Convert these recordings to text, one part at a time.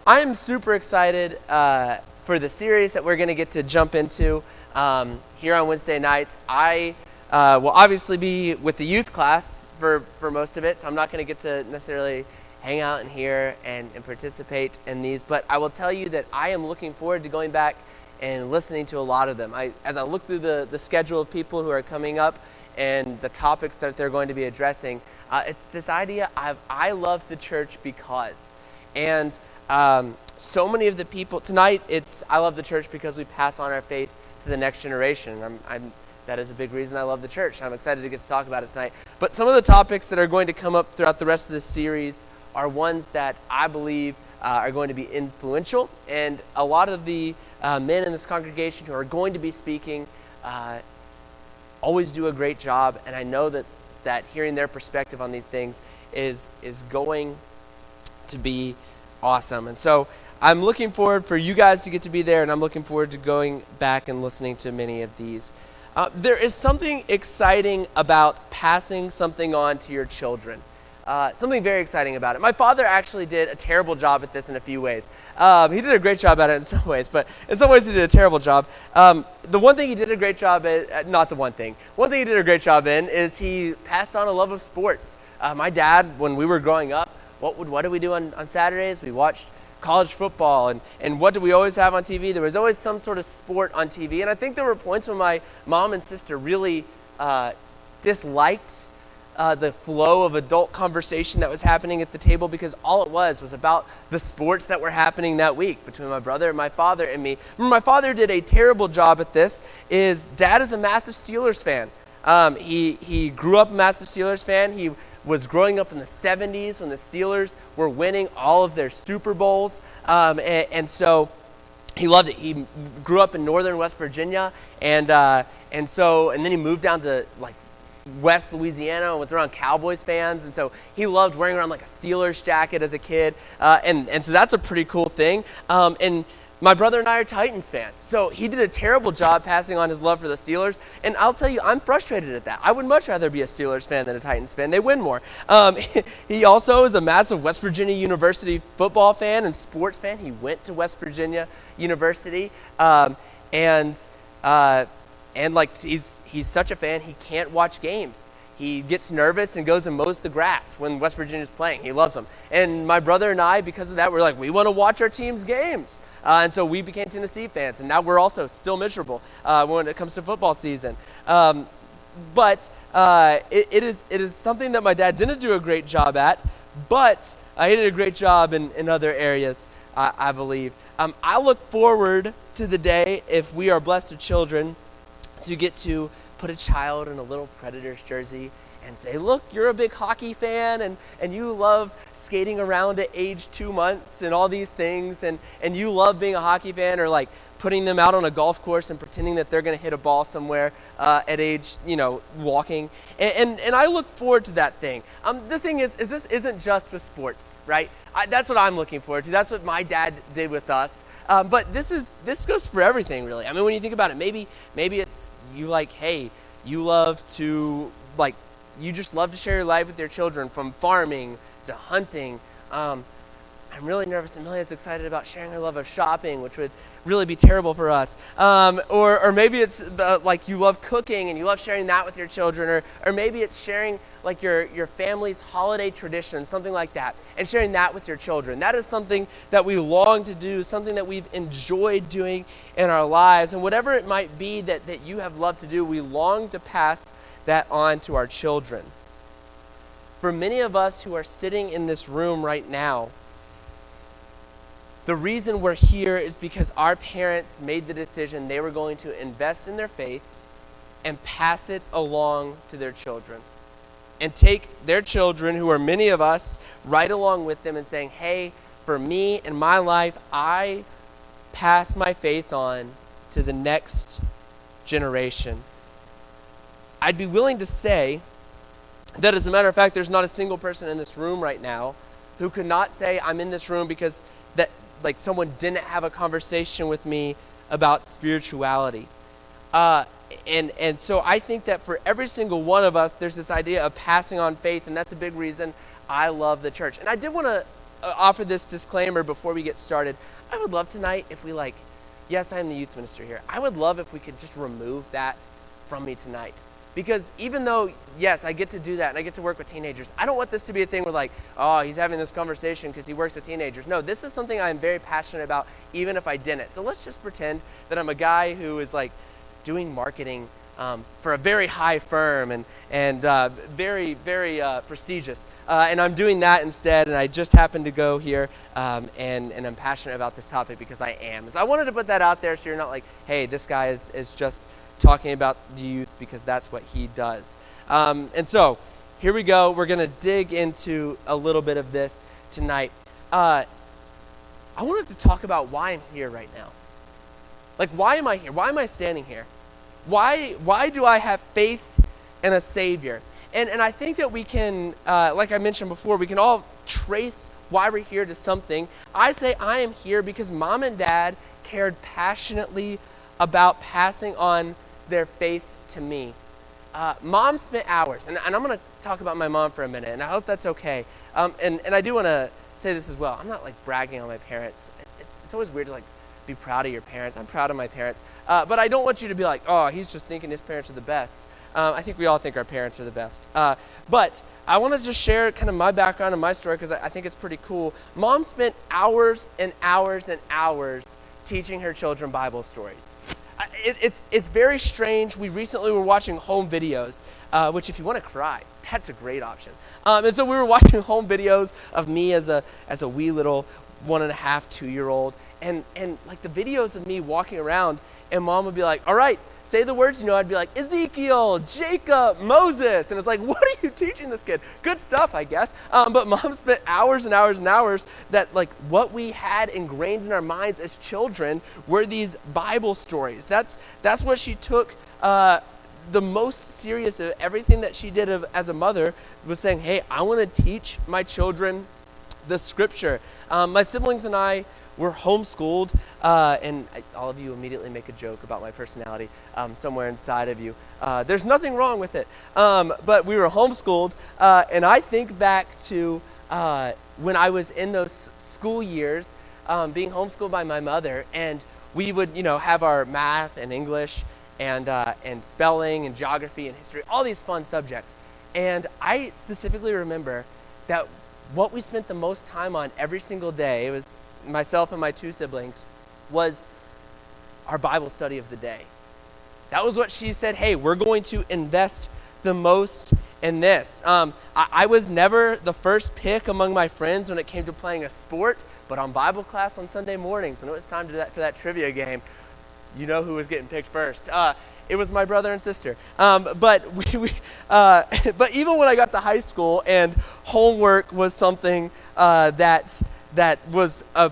I am super excited for the series that we're going to get to jump into here on Wednesday nights. I will obviously be with the youth class for most of it, so I'm not going to get to necessarily hang out in here and participate in these, but I will tell you that I am looking forward to going back and listening to a lot of them. As I look through the schedule of people who are coming up and the topics that they're going to be addressing, it's this idea of I love the church because. And so many of the people, tonight it's I love the church because we pass on our faith to the next generation. That is a big reason I love the church. I'm excited to get to talk about it tonight. But some of the topics that are going to come up throughout the rest of this series are ones that I believe are going to be influential. And a lot of the men in this congregation who are going to be speaking always do a great job. And I know that hearing their perspective on these things is going to be awesome. And so I'm looking forward for you guys to get to be there, and I'm looking forward to going back and listening to many of these. There is something exciting about passing something on to your children. Something very exciting about it. My father actually did a terrible job at this in a few ways. He did a great job at it in some ways, but in some ways he did a terrible job. The one thing he did a great job at, not the one thing. One thing he did a great job in is he passed on a love of sports. My dad, when we were growing up, what did we do on Saturdays? We watched college football, and what did we always have on TV? There was always some sort of sport on TV, and I think there were points when my mom and sister really disliked the flow of adult conversation that was happening at the table, because all it was about the sports that were happening that week between my brother and my father and me. My father did a terrible job at this. Dad is a massive Steelers fan. He grew up a massive Steelers fan. He was growing up in the 70s when the Steelers were winning all of their Super Bowls, and so he loved it. He grew up in northern West Virginia, and then he moved down to like West Louisiana and was around Cowboys fans, and so he loved wearing around like a Steelers jacket as a kid, and so that's a pretty cool thing. And my brother and I are Titans fans, so he did a terrible job passing on his love for the Steelers, and I'll tell you, I'm frustrated at that. I would much rather be a Steelers fan than a Titans fan. They win more. He also is a massive West Virginia University football fan and sports fan. He went to West Virginia University, and like he's such a fan, he can't watch games. He gets nervous and goes and mows the grass when West Virginia's playing. He loves them. And my brother and I, because of that, we're like, we want to watch our team's games. And so we became Tennessee fans. And now we're also still miserable when it comes to football season. But it is something that my dad didn't do a great job at, but he did a great job in other areas, I believe. I look forward to the day, if we are blessed with children, to get to put a child in a little Predators jersey and say, look, you're a big hockey fan, and you love skating around at age 2 months and all these things, and you love being a hockey fan, or like putting them out on a golf course and pretending that they're going to hit a ball somewhere at age, walking. And I look forward to that thing. The thing is this isn't just with sports, right? That's what I'm looking forward to. That's what my dad did with us. But this goes for everything, really. I mean, when you think about it, maybe it's you like, hey, you love to, like, you just love to share your life with your children, from farming to hunting. I'm really nervous. Amelia's excited about sharing her love of shopping, which would really be terrible for us. Or maybe it's like you love cooking and you love sharing that with your children. Or maybe it's sharing like your family's holiday traditions, something like that, and sharing that with your children. That is something that we long to do, something that we've enjoyed doing in our lives. And whatever it might be that you have loved to do, we long to pass that on to our children. For many of us who are sitting in this room right now, the reason we're here is because our parents made the decision they were going to invest in their faith and pass it along to their children. And take their children, who are many of us, right along with them and saying, hey, for me and my life, I pass my faith on to the next generation. I'd be willing to say that, as a matter of fact, there's not a single person in this room right now who could not say, I'm in this room because that, like, someone didn't have a conversation with me about spirituality. And so I think that for every single one of us, there's this idea of passing on faith, and that's a big reason I love the church. And I did want to offer this disclaimer before we get started. I would love tonight if we yes, I am the youth minister here. I would love if we could just remove that from me tonight. Because even though, yes, I get to do that and I get to work with teenagers, I don't want this to be a thing where oh, he's having this conversation because he works with teenagers. No, this is something I'm very passionate about, even if I didn't. So let's just pretend that I'm a guy who is doing marketing for a very high firm and very, very prestigious. And I'm doing that instead, and I just happened to go here, and I'm passionate about this topic because I am. So I wanted to put that out there so you're not hey, this guy is just talking about the youth because that's what he does. And so here we go. We're going to dig into a little bit of this tonight. I wanted to talk about why I'm here right now. Why am I here? Why am I standing here? Why do I have faith in a Savior? And I think that we can, like I mentioned before, we can all trace why we're here to something. I say I am here because mom and dad cared passionately about passing on their faith to me. Mom spent hours, and I'm going to talk about my mom for a minute, and I hope that's okay. And I do want to say this as well. I'm not bragging on my parents. It's always weird to be proud of your parents. I'm proud of my parents. But I don't want you to be oh, he's just thinking his parents are the best. I think we all think our parents are the best. But I want to just share kind of my background and my story because I think it's pretty cool. Mom spent hours and hours and hours teaching her children Bible stories. It's very strange. We recently were watching home videos, which if you want to cry, that's a great option. And so we were watching home videos of me as a wee little 1.5, 2-year-old, and the videos of me walking around, and mom would be all right, say the words, I'd be Ezekiel, Jacob, Moses, and it's what are you teaching this kid? Good stuff, I guess. But mom spent hours and hours and hours that what we had ingrained in our minds as children were these Bible stories. That's what she took the most serious of everything that she did as a mother was saying, hey, I want to teach my children the scripture. My siblings and I were homeschooled, and all of you immediately make a joke about my personality somewhere inside of you. There's nothing wrong with it. But we were homeschooled, and I think back to when I was in those school years, being homeschooled by my mother, and we would, have our math and English and spelling and geography and history, all these fun subjects. And I specifically remember that what we spent the most time on every single day, it was myself and my 2 siblings, was our Bible study of the day. That was what she said, hey, we're going to invest the most in this. I was never the first pick among my friends when it came to playing a sport, but on Bible class on Sunday mornings, when it was time to do that for that trivia game, you know who was getting picked first. It was my brother and sister. But even when I got to high school and homework was something that was a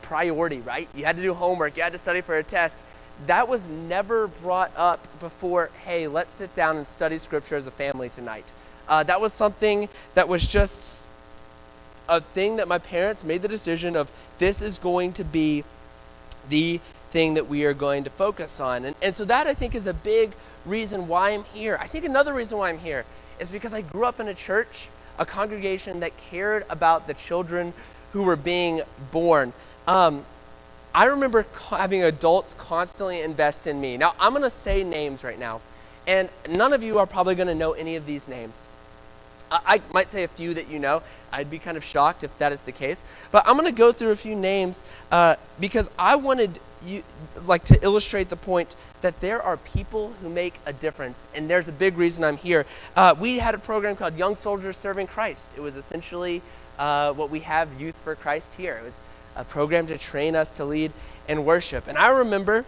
priority, right? You had to do homework. You had to study for a test. That was never brought up before, hey, let's sit down and study scripture as a family tonight. That was something that was just a thing that my parents made the decision of, this is going to be the thing that we are going to focus on. And so that, I think, is a big reason why I'm here. I think another reason why I'm here is because I grew up in a church, a congregation that cared about the children who were being born. I remember having adults constantly invest in me. Now, I'm going to say names right now, and none of you are probably going to know any of these names. I might say a few that you know. I'd be kind of shocked if that is the case. But I'm going to go through a few names because I wanted you to illustrate the point that there are people who make a difference, and there's a big reason I'm here. We had a program called Young Soldiers Serving Christ. It was essentially what we have Youth for Christ here. It was a program to train us to lead in worship. And I remember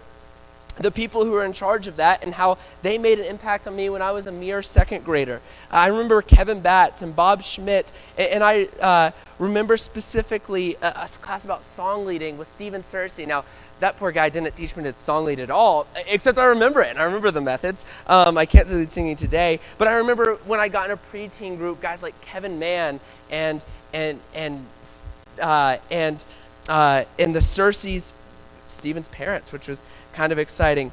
the people who were in charge of that and how they made an impact on me when I was a mere second grader. I remember Kevin Batts and Bob Schmidt, and I remember specifically a class about song leading with Stephen Searcy. Now, that poor guy didn't teach me to song lead at all, except I remember it, and I remember the methods. I can't lead singing today, but I remember when I got in a preteen group, guys like Kevin Mann and the Searcy's, Stephen's parents, which was kind of exciting.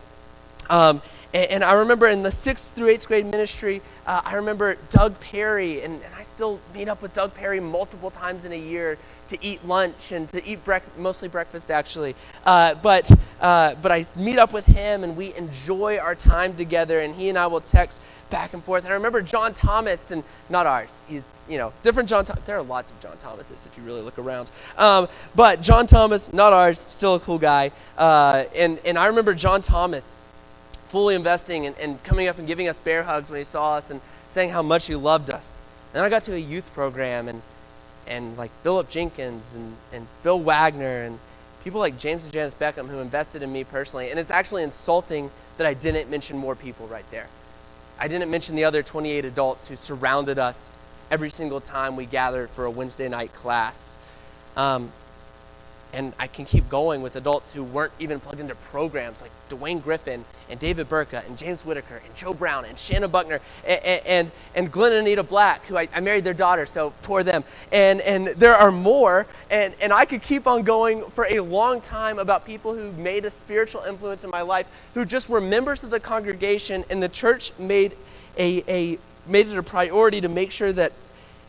And And I remember in the 6th through 8th grade ministry, I remember Doug Perry, and I still meet up with Doug Perry multiple times in a year to eat lunch and to eat mostly breakfast actually. But I meet up with him and we enjoy our time together, and he and I will text back and forth. And I remember John Thomas, and not ours, he's, different John Thomas. There are lots of John Thomases if you really look around. But John Thomas, not ours, still a cool guy. And I remember John Thomas fully investing and coming up and giving us bear hugs when he saw us and saying how much he loved us. And then I got to a youth program and like Philip Jenkins and Bill Wagner and people like James and Janice Beckham who invested in me personally. And it's actually insulting that I didn't mention more people right there. I didn't mention the other 28 adults who surrounded us every single time we gathered for a Wednesday night class. And I can keep going with adults who weren't even plugged into programs like Dwayne Griffin and David Burka and James Whitaker and Joe Brown and Shannon Buckner and Glenn and Anita Black, who I married their daughter, so poor them. And there are more, and I could keep on going for a long time about people who made a spiritual influence in my life, who just were members of the congregation, and the church made it a priority to make sure that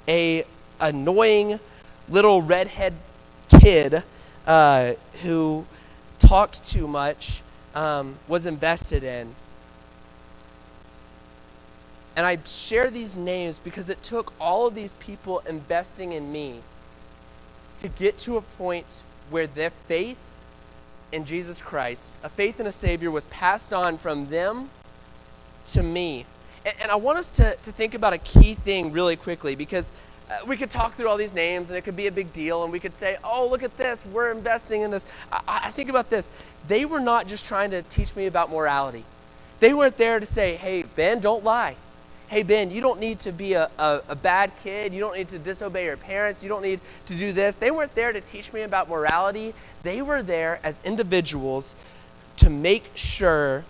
a annoying little redhead kid who talked too much was invested in. And I share these names because it took all of these people investing in me to get to a point where their faith in Jesus Christ, a faith in a Savior, was passed on from them to me. And I want us to think about a key thing really quickly, because we could talk through all these names and it could be a big deal, and we could say, oh, look at this, we're investing in this. I think about this. They were not just trying to teach me about morality. They weren't there to say, hey, Ben, don't lie. Hey, Ben, you don't need to be a bad kid. You don't need to disobey your parents. You don't need to do this. They weren't there to teach me about morality. They were there as individuals to make sure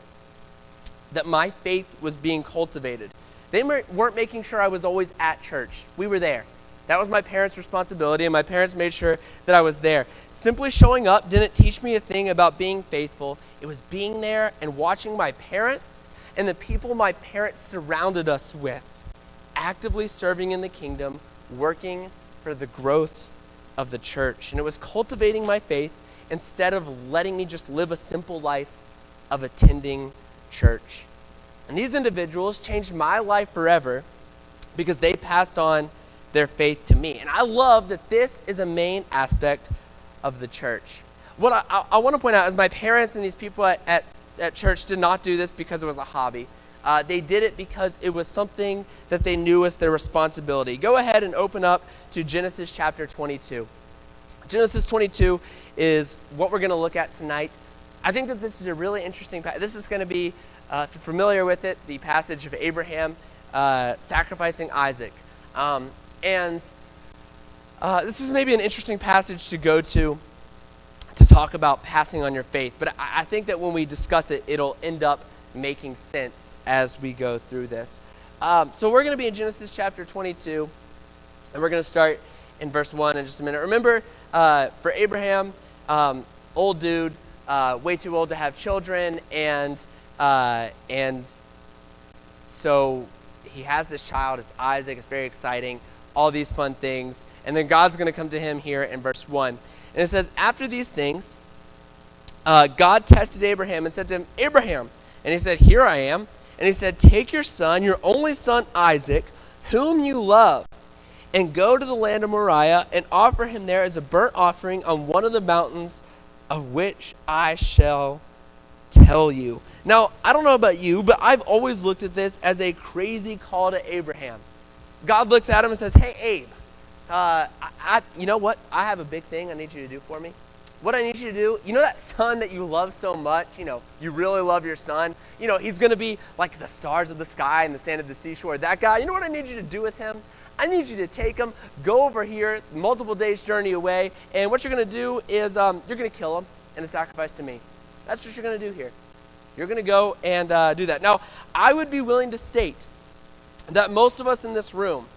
that my faith was being cultivated. They weren't making sure I was always at church. We were there. That was my parents' responsibility, and my parents made sure that I was there. Simply showing up didn't teach me a thing about being faithful. It was being there and watching my parents and the people my parents surrounded us with actively serving in the kingdom, working for the growth of the church. And it was cultivating my faith instead of letting me just live a simple life of attending church. And these individuals changed my life forever because they passed on their faith to me. And I love that this is a main aspect of the church. What I want to point out is my parents and these people at church did not do this because it was a hobby. They did it because it was something that they knew was their responsibility. Go ahead and open up to Genesis chapter 22. Genesis 22 is what we're going to look at tonight. I think that this is a really interesting passage. This is going to be, if you're familiar with it, the passage of Abraham sacrificing Isaac. And this is maybe an interesting passage to go to talk about passing on your faith. But I think that when we discuss it, it'll end up making sense as we go through this. So we're going to be in Genesis chapter 22, and we're going to start in verse 1 in just a minute. Remember, for Abraham, old dude, way too old to have children, and so he has this child. It's Isaac. It's very exciting. All these fun things. And then God's going to come to him here in verse 1. And it says, after these things, God tested Abraham and said to him, Abraham. And he said, here I am. And he said, take your son, your only son Isaac, whom you love, and go to the land of Moriah and offer him there as a burnt offering on one of the mountains of which I shall tell you. Now, I don't know about you, but I've always looked at this as a crazy call to Abraham. God looks at him and says, hey, Abe, you know what? I have a big thing I need you to do for me. What I need you to do, you know that son that you love so much, you really love your son. He's going to be like the stars of the sky and the sand of the seashore. That guy, you know what I need you to do with him? I need you to take him, go over here, multiple days journey away, and what you're going to do is you're going to kill him in a sacrifice to me. That's what you're going to do here. You're going to go and do that. Now, I would be willing to state that most of us in this room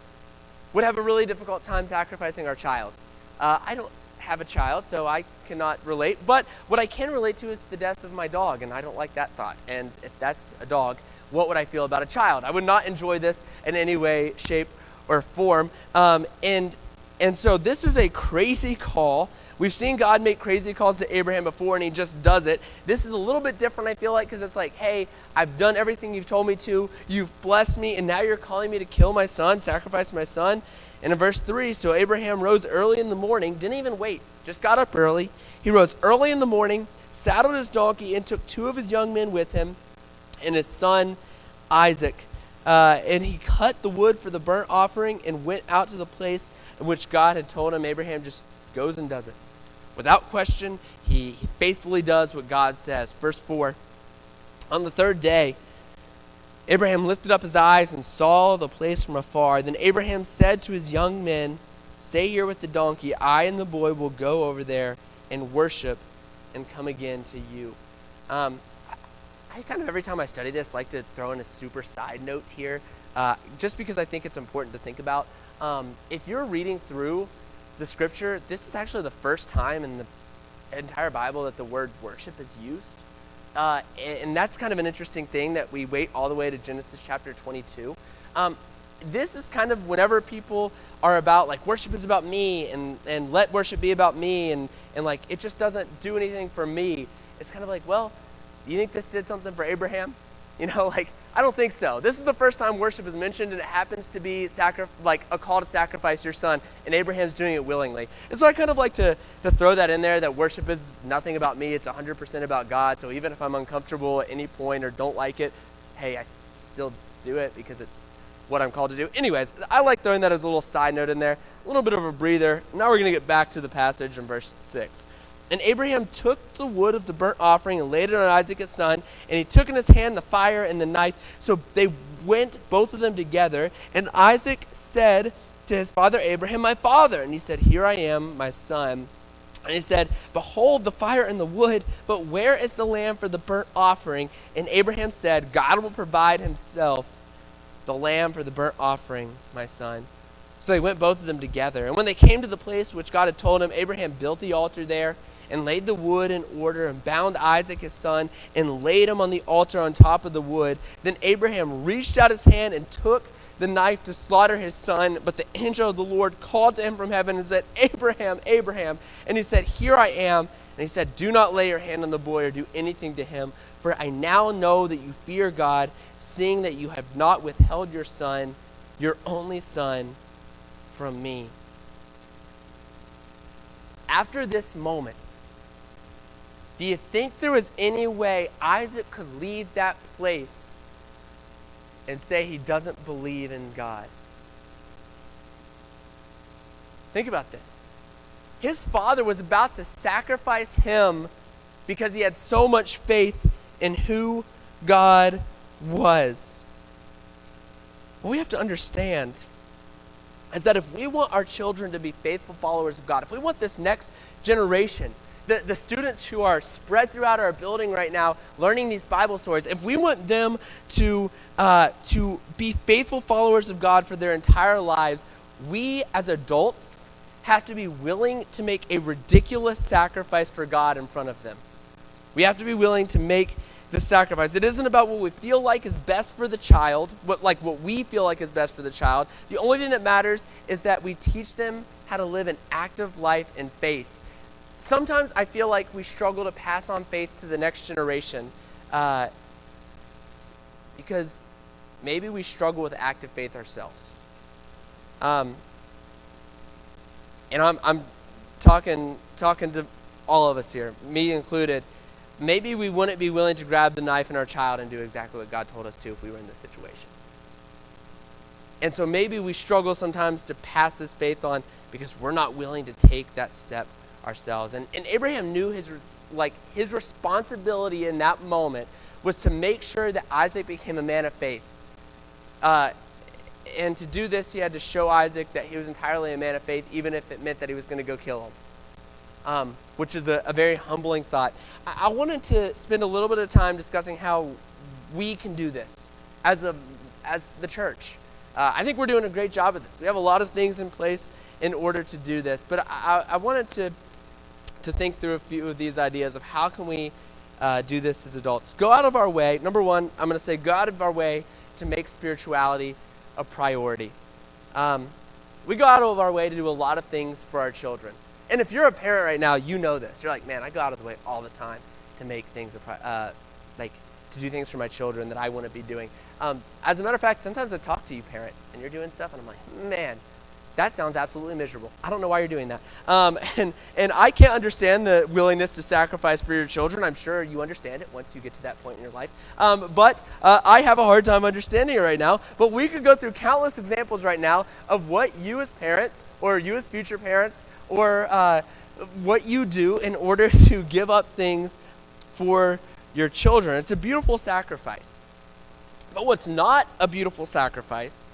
would have a really difficult time sacrificing our child. I don't have a child, so I cannot relate. But what I can relate to is the death of my dog, and I don't like that thought. And if that's a dog, what would I feel about a child? I would not enjoy this in any way, shape, or form. And so this is a crazy call. We've seen God make crazy calls to Abraham before, and he just does it. This is a little bit different, I feel like, because it's like, hey, I've done everything you've told me to. You've blessed me, and now you're calling me to kill my son, sacrifice my son. And in verse 3, so Abraham rose early in the morning, didn't even wait, just got up early. He rose early in the morning, saddled his donkey, and took 2 of his young men with him and his son Isaac. And he cut the wood for the burnt offering and went out to the place in which God had told him. Abraham just goes and does it. Without question, he faithfully does what God says. Verse 4, on the 3rd day, Abraham lifted up his eyes and saw the place from afar. Then Abraham said to his young men, stay here with the donkey. I and the boy will go over there and worship and come again to you. I kind of, every time I study this, like to throw in a super side note here, just because I think it's important to think about. If you're reading through the scripture, this is actually the first time in the entire Bible that the word worship is used. And that's kind of an interesting thing that we wait all the way to Genesis chapter 22. This is kind of whenever people are about, like, worship is about me, and let worship be about me, and like, it just doesn't do anything for me. It's kind of like, well, you think this did something for Abraham? You know, like, I don't think so. This is the first time worship is mentioned, and it happens to be like a call to sacrifice your son, and Abraham's doing it willingly. And so I kind of like to throw that in there, that worship is nothing about me. It's 100% about God. So even if I'm uncomfortable at any point or don't like it, hey, I still do it because it's what I'm called to do. Anyways, I like throwing that as a little side note in there, a little bit of a breather. Now we're going to get back to the passage in verse 6. And Abraham took the wood of the burnt offering and laid it on Isaac his son, and he took in his hand the fire and the knife. So they went, both of them together, and Isaac said to his father Abraham, my father. And he said, here I am, my son. And he said, behold the fire and the wood, but where is the lamb for the burnt offering? And Abraham said, God will provide himself the lamb for the burnt offering, my son. So they went both of them together. And when they came to the place which God had told him, Abraham built the altar there and laid the wood in order and bound Isaac his son and laid him on the altar on top of the wood. Then Abraham reached out his hand and took the knife to slaughter his son. But the angel of the Lord called to him from heaven and said, Abraham, Abraham. And he said, here I am. And he said, do not lay your hand on the boy or do anything to him, for I now know that you fear God, seeing that you have not withheld your son, your only son, from me. After this moment, do you think there was any way Isaac could leave that place and say he doesn't believe in God? Think about this. His father was about to sacrifice him because he had so much faith in who God was. What we have to understand is that if we want our children to be faithful followers of God, if we want this next generation, the students who are spread throughout our building right now learning these Bible stories, if we want them to be faithful followers of God for their entire lives, we as adults have to be willing to make a ridiculous sacrifice for God in front of them. We have to be willing to make the sacrifice. It isn't about what we feel like is best for the child, what we feel like is best for the child. The only thing that matters is that we teach them how to live an active life in faith. Sometimes I feel like we struggle to pass on faith to the next generation because maybe we struggle with active faith ourselves. And I'm talking to all of us here, me included. Maybe we wouldn't be willing to grab the knife in our child and do exactly what God told us to if we were in this situation. And so maybe we struggle sometimes to pass this faith on because we're not willing to take that step ourselves. And Abraham knew his responsibility in that moment was to make sure that Isaac became a man of faith. And to do this, he had to show Isaac that he was entirely a man of faith, even if it meant that he was going to go kill him. Which is a very humbling thought. I wanted to spend a little bit of time discussing how we can do this as the church. I think we're doing a great job of this. We have a lot of things in place in order to do this. But I wanted to to think through a few of these ideas of how can we do this as adults. Go out of our way. Number one, I'm going to say go out of our way to make spirituality a priority. We go out of our way to do a lot of things for our children. And if you're a parent right now, you know this. You're like, man, I go out of the way all the time to make things to do things for my children that I want to be doing. As a matter of fact, sometimes I talk to you parents and you're doing stuff and I'm like, man, that sounds absolutely miserable. I don't know why you're doing that. And I can't understand the willingness to sacrifice for your children. I'm sure you understand it once you get to that point in your life. But I have a hard time understanding it right now. But we could go through countless examples right now of what you as parents or you as future parents or what you do in order to give up things for your children. It's a beautiful sacrifice. But what's not a beautiful sacrifice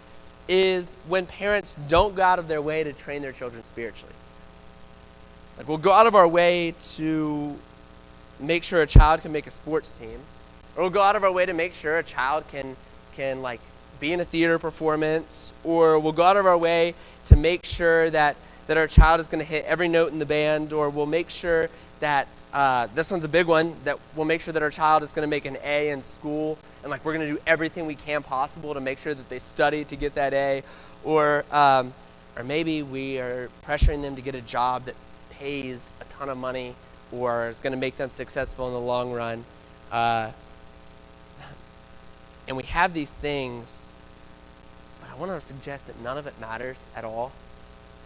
is when parents don't go out of their way to train their children spiritually. Like, we'll go out of our way to make sure a child can make a sports team, or we'll go out of our way to make sure a child can like be in a theater performance, or we'll go out of our way to make sure that our child is going to hit every note in the band, or we'll make sure that this one's a big one, that we'll make sure that our child is going to make an A in school, and like we're going to do everything we can possible to make sure that they study to get that A, or maybe we are pressuring them to get a job that pays a ton of money or is going to make them successful in the long run. And we have these things, but I want to suggest that none of it matters at all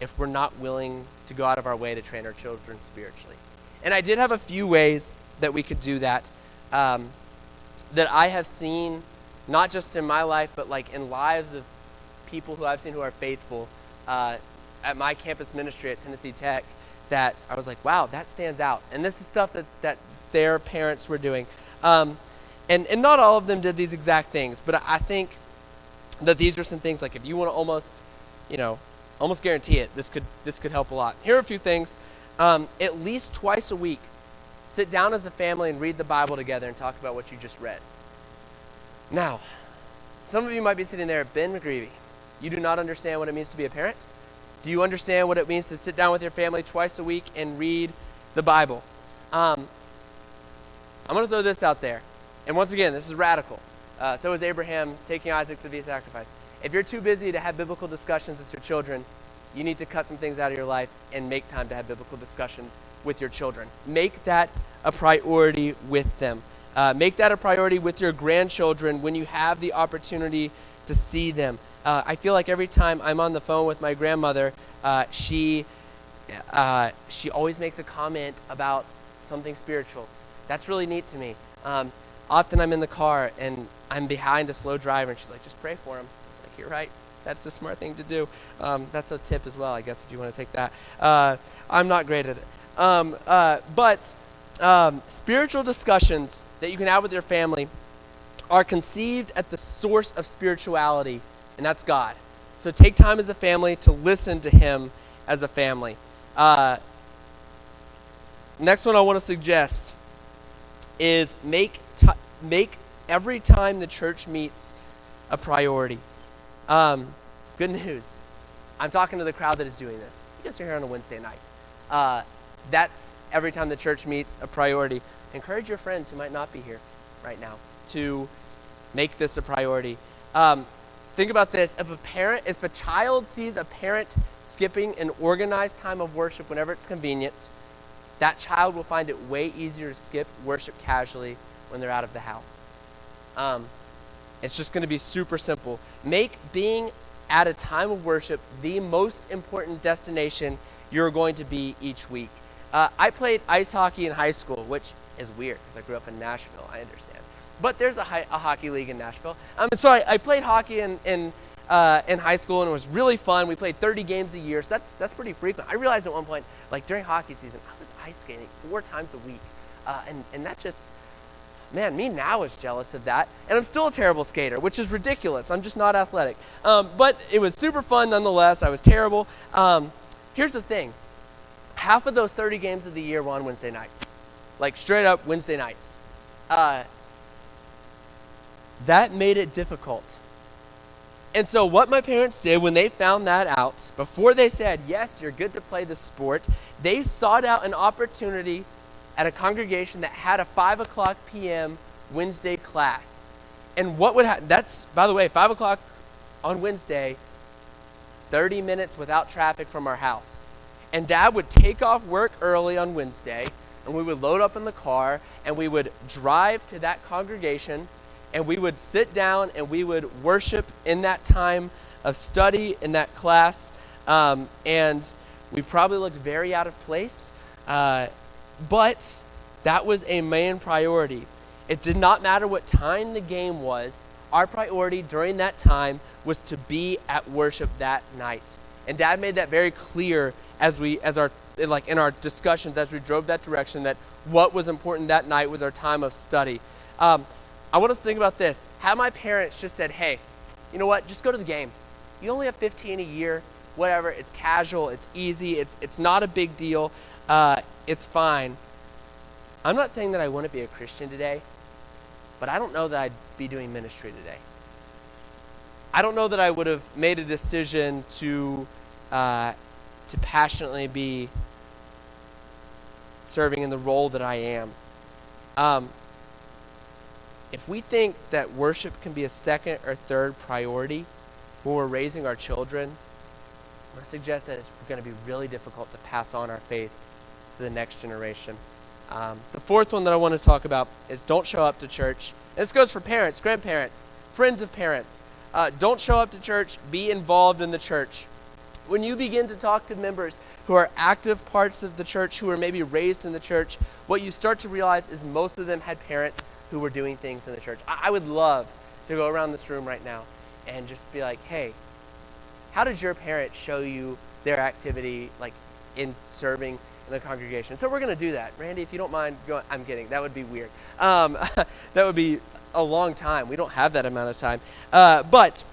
if we're not willing to go out of our way to train our children spiritually. And I did have a few ways that we could do that, that I have seen, not just in my life, but like in lives of people who I've seen who are faithful at my campus ministry at Tennessee Tech, that I was like, wow, that stands out. And this is stuff that their parents were doing. And not all of them did these exact things, but I think that these are some things, like if you want to almost guarantee it, this could help a lot. Here are a few things. At least twice a week, sit down as a family and read the Bible together and talk about what you just read. Now, some of you might be sitting there, Ben McGreevy, you do not understand what it means to be a parent? Do you understand what it means to sit down with your family twice a week and read the Bible? I'm going to throw this out there. And once again, this is radical. So is Abraham taking Isaac to be a sacrifice. If you're too busy to have biblical discussions with your children, you need to cut some things out of your life and make time to have biblical discussions with your children. Make that a priority with them. Make that a priority with your grandchildren when you have the opportunity to see them. I feel like every time I'm on the phone with my grandmother, she always makes a comment about something spiritual. That's really neat to me. Often I'm in the car and I'm behind a slow driver and she's like, just pray for him. It's like, you're right. That's the smart thing to do. That's a tip as well, I guess, if you want to take that. I'm not great at it. But spiritual discussions that you can have with your family are conceived at the source of spirituality, and that's God. So take time as a family to listen to him as a family. Next one I want to suggest is make every time the church meets a priority. Good news. I'm talking to the crowd that is doing this. You guys are here on a Wednesday night. That's every time the church meets a priority. Encourage your friends who might not be here right now to make this a priority. Think about this. If a child sees a parent skipping an organized time of worship whenever it's convenient, that child will find it way easier to skip worship casually when they're out of the house. It's just going to be super simple. Make being at a time of worship the most important destination you're going to be each week. I played ice hockey in high school, which is weird because I grew up in Nashville, I understand. But there's a hockey league in Nashville. So I played hockey in high school, and it was really fun. We played 30 games a year, so that's pretty frequent. I realized at one point, like during hockey season, I was ice skating 4 times a week. And that just, man, me now is jealous of that. And I'm still a terrible skater, which is ridiculous. I'm just not athletic. But it was super fun nonetheless. I was terrible. Here's the thing. Half of those 30 games of the year were on Wednesday nights. Like straight up Wednesday nights. That made it difficult. And so what my parents did when they found that out, before they said, yes, you're good to play the sport, they sought out an opportunity at a congregation that had a 5 o'clock p.m. Wednesday class. And what would happen, that's, by the way, 5 o'clock on Wednesday, 30 minutes without traffic from our house. And Dad would take off work early on Wednesday, and we would load up in the car, and we would drive to that congregation, and we would sit down, and we would worship in that time of study in that class. And we probably looked very out of place, but that was a main priority. It did not matter what time the game was. Our priority during that time was to be at worship that night. And Dad made that very clear in our discussions as we drove that direction, that what was important that night was our time of study. I want us to think about this. Had my parents just said, hey, you know what, just go to the game. You only have 15 a year, whatever, it's casual, it's easy, it's not a big deal, it's fine. I'm not saying that I wouldn't be a Christian today, but I don't know that I'd be doing ministry today. I don't know that I would have made a decision to passionately be serving in the role that I am. If we think that worship can be a second or third priority when we're raising our children, I'm going to suggest that it's going to be really difficult to pass on our faith to the next generation. The fourth one that I want to talk about is don't show up to church. And this goes for parents, grandparents, friends of parents. Don't show up to church. Be involved in the church. When you begin to talk to members who are active parts of the church, who are maybe raised in the church, what you start to realize is most of them had parents who were doing things in the church. I would love to go around this room right now and just be like, hey, how did your parents show you their activity in serving in the congregation? So we're going to do that. Randy, if you don't mind going, I'm kidding. That would be weird. That would be a long time. We don't have that amount of time. But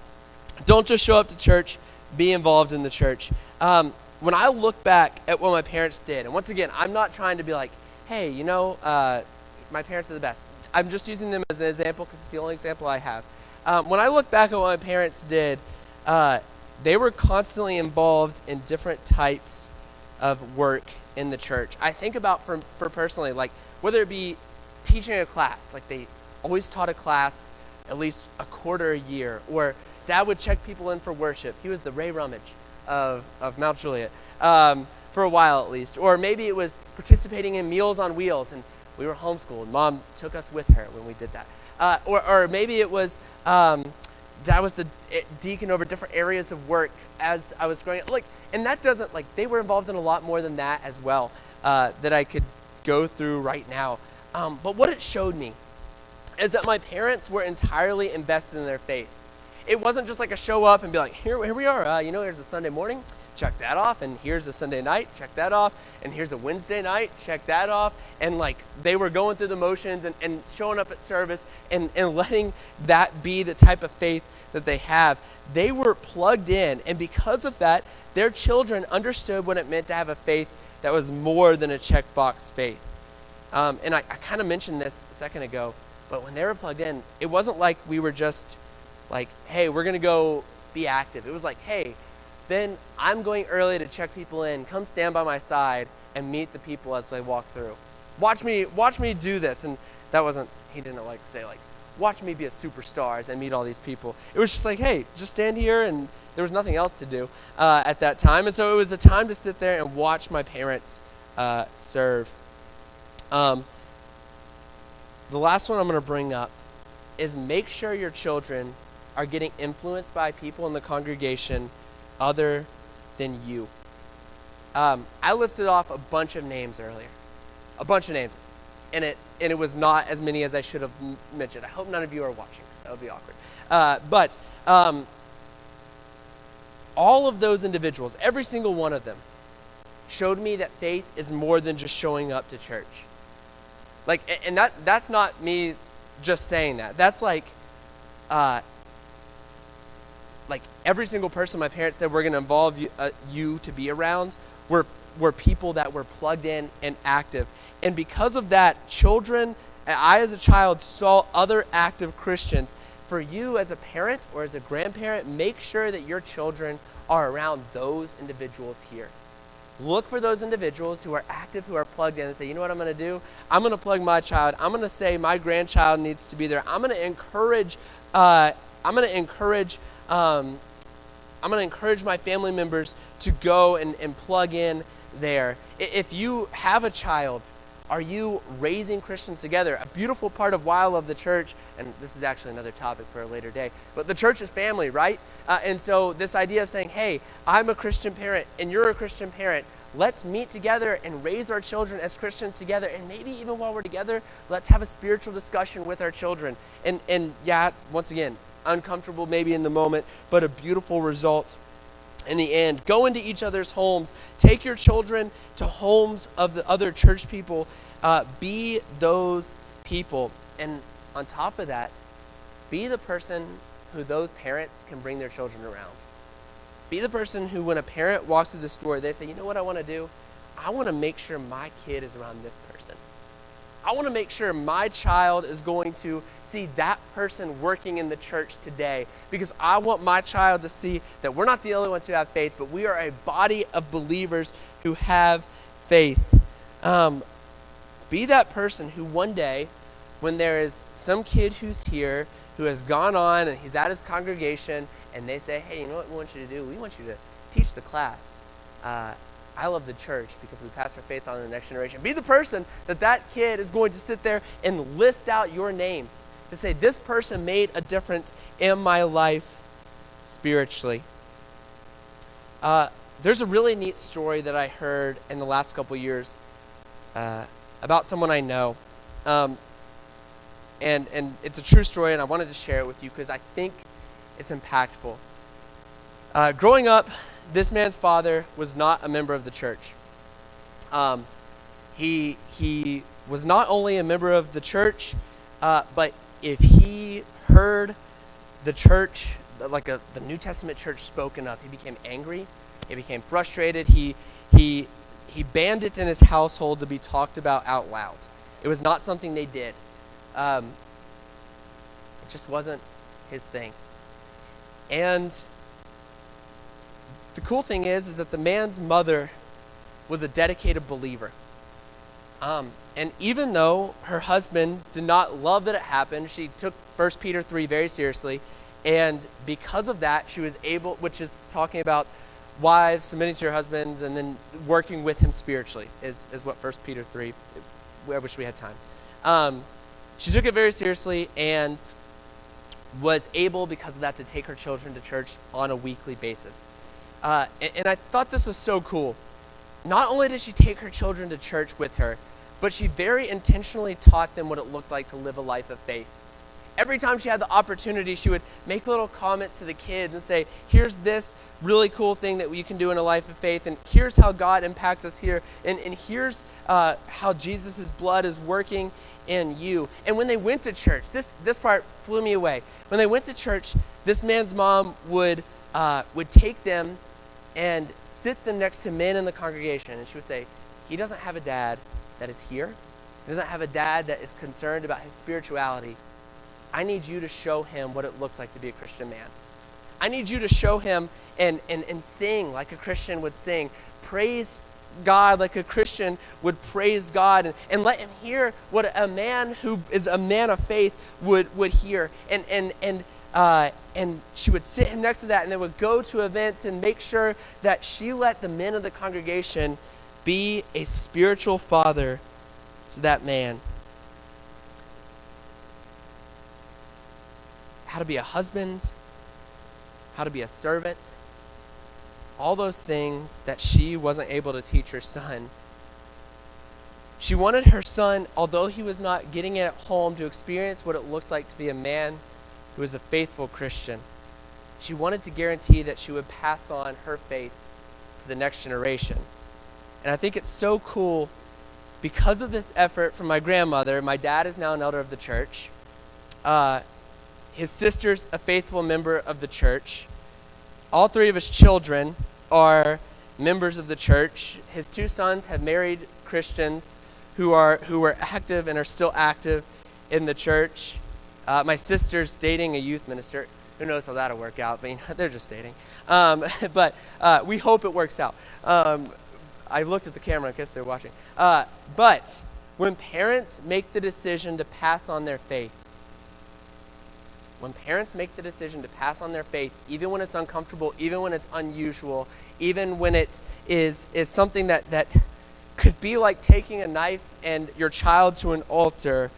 don't just show up to church. Be involved in the church. When I look back at what my parents did, and once again, I'm not trying to be like, hey, my parents are the best. I'm just using them as an example because it's the only example I have. When I look back at what my parents did, they were constantly involved in different types of work in the church. I think about for personally, whether it be teaching a class, they always taught a class at least a quarter a year, or Dad would check people in for worship. He was the Ray Rummage of Mount Juliet, for a while at least. Or maybe it was participating in Meals on Wheels, and we were homeschooled. Mom took us with her when we did that. Or maybe it was Dad was the deacon over different areas of work as I was growing up. And that doesn't, they were involved in a lot more than that as well, that I could go through right now. But what it showed me is that my parents were entirely invested in their faith. It wasn't just a show up and be like, here we are, here's a Sunday morning, check that off, and here's a Sunday night, check that off, and here's a Wednesday night, check that off, and they were going through the motions and showing up at service and letting that be the type of faith that they have. They were plugged in, and because of that, their children understood what it meant to have a faith that was more than a checkbox faith. And I kind of mentioned this a second ago, but when they were plugged in, it wasn't like we were just hey, we're going to go be active. It was hey, Ben, I'm going early to check people in. Come stand by my side and meet the people as they walk through. Watch me do this. And that wasn't, he didn't say watch me be a superstar as I meet all these people. It was just hey, just stand here, and there was nothing else to do at that time. And so it was the time to sit there and watch my parents serve. The last one I'm going to bring up is make sure your children are getting influenced by people in the congregation other than you. I listed off a bunch of names earlier. A bunch of names. And it was not as many as I should have mentioned. I hope none of you are watching this. That would be awkward. But all of those individuals, every single one of them, showed me that faith is more than just showing up to church. And that's not me just saying that. That's every single person my parents said we're going to involve you to be around were people that were plugged in and active. And because of that, children, I as a child saw other active Christians for you as a parent or as a grandparent, make sure that your children are around those individuals here. Look for those individuals who are active, who are plugged in, and say, you know what I'm going to do? I'm going to plug my child. I'm going to say my grandchild needs to be there. I'm going to encourage. I'm going to encourage my family members to go and plug in there. If you have a child, are you raising Christians together? A beautiful part of why I love the church, and this is actually another topic for a later day, but the church is family, right? And so this idea of saying, hey, I'm a Christian parent and you're a Christian parent, let's meet together and raise our children as Christians together, and maybe even while we're together, let's have a spiritual discussion with our children. And yeah, once again, uncomfortable maybe in the moment, but a beautiful result in the end. Go into each other's homes. Take your children to homes of the other church people. Be those people. And on top of that, be the person who those parents can bring their children around. Be the person who, when a parent walks through the store, they say, you know what I want to do? I want to make sure my kid is around this person. I want to make sure my child is going to see that person working in the church today, because I want my child to see that we're not the only ones who have faith, but we are a body of believers who have faith. Be that person who one day, when there is some kid who's here who has gone on and he's at his congregation and they say, hey, you know what we want you to do? We want you to teach the class. I love the church because we pass our faith on to the next generation. Be the person that kid is going to sit there and list out your name to say, this person made a difference in my life spiritually. There's a really neat story that I heard in the last couple years about someone I know. And it's a true story, and I wanted to share it with you because I think it's impactful. Growing up, this man's father was not a member of the church. He was not only a member of the church, but if he heard the church, the New Testament church spoken of, he became angry. He became frustrated. He banned it in his household to be talked about out loud. It was not something they did. It just wasn't his thing. And the cool thing is that the man's mother was a dedicated believer. And even though her husband did not love that it happened, she took 1 Peter 3 very seriously. And because of that, she was able, which is talking about wives submitting to your husbands and then working with him spiritually, is what 1 Peter 3, I wish we had time. She took it very seriously and was able, because of that, to take her children to church on a weekly basis. And I thought this was so cool. Not only did she take her children to church with her, but she very intentionally taught them what it looked like to live a life of faith. Every time she had the opportunity, she would make little comments to the kids and say, here's this really cool thing that you can do in a life of faith, and here's how God impacts us here, and here's how Jesus' blood is working in you. And when they went to church, this part blew me away. When they went to church, this man's mom would take them and sit them next to men in the congregation, and she would say, he doesn't have a dad that is here. He doesn't have a dad that is concerned about his spirituality. I need you to show him what it looks like to be a Christian man. I need you to show him and sing like a Christian would sing. Praise God like a Christian would praise God, and let him hear what a man who is a man of faith would hear. And she would sit him next to that, and they would go to events and make sure that she let the men of the congregation be a spiritual father to that man. How to be a husband, how to be a servant, all those things that she wasn't able to teach her son. She wanted her son, although he was not getting it at home, to experience what it looked like to be a man who was a faithful Christian. She wanted to guarantee that she would pass on her faith to the next generation. And I think it's so cool because of this effort from my grandmother. My dad is now an elder of the church. His sister's a faithful member of the church. All three of his children are members of the church. His two sons have married Christians who are active and are still active in the church. My sister's dating a youth minister. Who knows how that'll work out, but they're just dating. But we hope it works out. I looked at the camera, I guess they're watching. But when parents make the decision to pass on their faith, even when it's uncomfortable, even when it's unusual, even when it is something that could be like taking a knife and your child to an altar,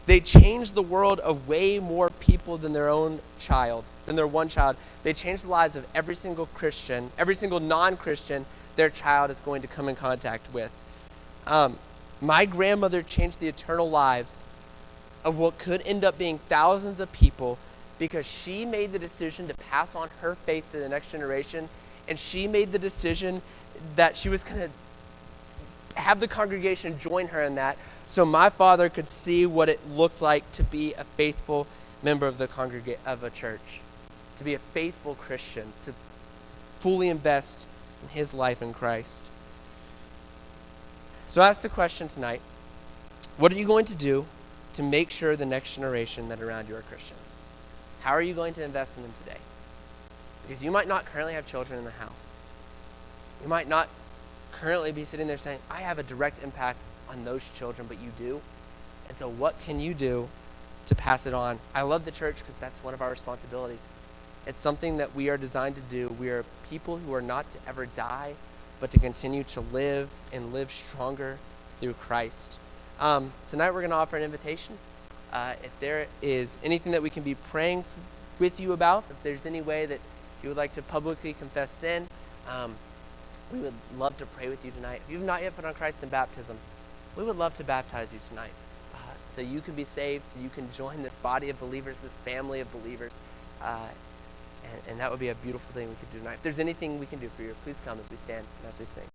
they change the world of way more people than their own child, than their one child. They change the lives of every single Christian, every single non-Christian their child is going to come in contact with. My grandmother changed the eternal lives of what could end up being thousands of people because she made the decision to pass on her faith to the next generation, and she made the decision that she was going to have the congregation join her in that, so my father could see what it looked like to be a faithful member of of a church, to be a faithful Christian, to fully invest in his life in Christ. So ask the question tonight, what are you going to do to make sure the next generation that are around you are Christians? How are you going to invest in them today? Because you might not currently have children in the house. You might not currently be sitting there saying, I have a direct impact on those children, but you do. And so what can you do to pass it on? I love the church because that's one of our responsibilities. It's something that we are designed to do. We are people who are not to ever die, but to continue to live and live stronger through Christ. Tonight we're going to offer an invitation. If there is anything that we can be praying with you about, if there's any way that you would like to publicly confess sin, we would love to pray with you tonight. If you've not yet put on Christ in baptism, we would love to baptize you tonight so you can be saved, so you can join this body of believers, this family of believers. And that would be a beautiful thing we could do tonight. If there's anything we can do for you, please come as we stand and as we sing.